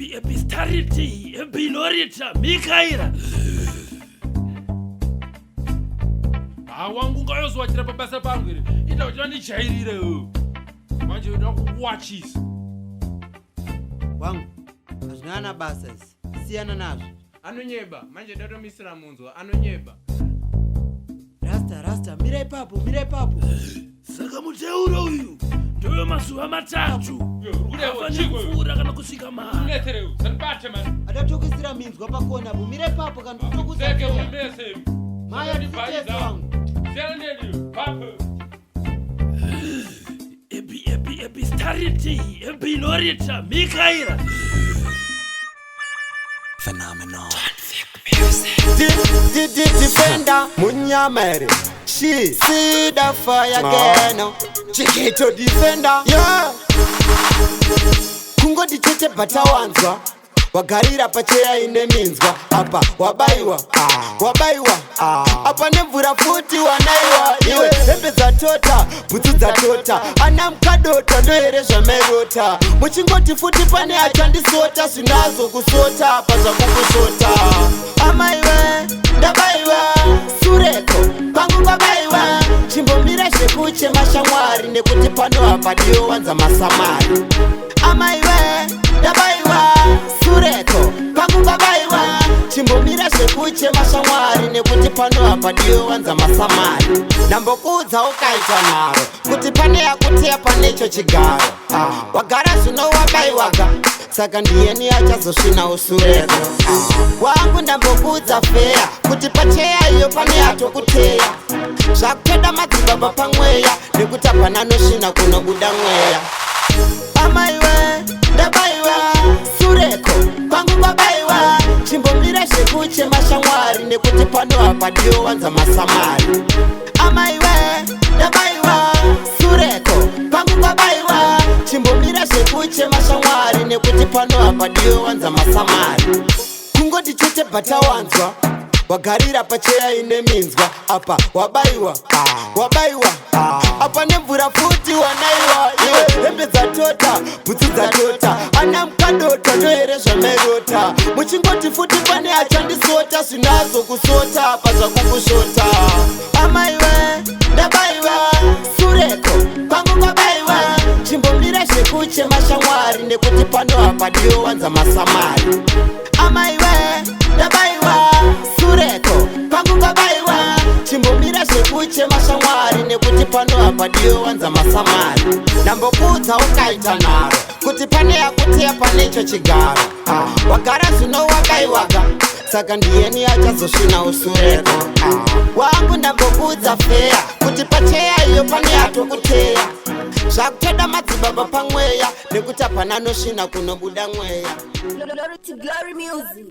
Epistarity, Bilorita, Mikaira. Wangu ngayozwa chira pabasa pangu iri. Ita uchani chairire u. Manje watch this. Wangu, azvinana basa isi. Siyana nazvo. Anonyeba, manje ndatomisira munzwa, anonyeba. Rasta, mira ipapo. Saka muteuro uyu. Ndoyo mazuva matatu. Afanifura kana kusvika mahara. Unetere u, sanibate man. Adatokisira minzwa pakona bu. Mira ipapo kana utokuza. Seke umbese. Maya nditese wangu. Sera nedi, papo. Epistarity, Bilorita, Mikaira. Phenomenal. Defender Munyamere. She see the fire again. Chiquito defender. Yeah. Kungo dichete batawanzwa. Wagarira pacheya ine minzwa. Apa wabaiwa. Apa nemvura futi wanaiwa. Iwe hembe za tota, butsu za tota. Ana mkadota noerezva merota. Muchingoti futi pane achandisota. Sinazo kusota, paza kukusota. Amaiwe, ndabaiwa. Sureko, pangu babaiwa. Chimbomira zvekuche mashamwari. Nekuti pano hapa dio wanza masamari. Amaiwe, ndabaiwa. Sureko, pangu babaiwa. Chimbomira zvekuche mashamwari. Nekuti pano hapa dio wanza masamari. Ndambokudza ukaita naro. Kuti pane yakuteya panecho chigaro. Wagara zvino wabaiwaga. Saka ndiyeni achazosvina usureko. Wangu ndambokudza feya. Kuti pacheya iyo pane yatokuteya. Zvakutoda madzibaba pamweya. Nekuti hapana nosvina kunobuda mweya. Amaiwe, ndabaiwa. Sureko, pangu babaiwa. Chimbomira zvekuche mashamwari. Nekuti pano hapa dio wanza masamari. Amaiwe, ndabaiwa. Sureko, pangu babaiwa. Chimbomira zvekuche mashamwari. Nekuti pano hapa dio wanza masamari. Kungoti chete batawanzwa. Wagarira pacheya ine minzwa. Apa wabaiwa. Apa nemvura futi wanaiwa. Iwe hembe za tota, butsu za tota. Ana mkadota noerezva merota. Muchingoti futi pane achandisota. Sinazo kusota, paza kukusota. Amaiwe, ndabaiwa. Sureko, pangu babaiwa. Chimbomira zvekuche mashamwari. Nekuti pano hapa dio wanza masamari. Amaiwe, ndabaiwa. Sureko, pangu babaiwa. Chimbomira zvekuche mashamwari. Nekuti pano hapa dio wanza masamari. Ndambokudza ukaita naro. Kuti pane yakuteya panecho chigaro. Wagara zvino wakaiwaga. Saka ndiyeni achazosvina usureko. Wangu ndambokudza feya. Kuti pacheya iyo pane yatokuteya. Zvakutoda madzibaba pamweya. Nekuti hapana nosvina kunobuda mweya. Glory to glory music.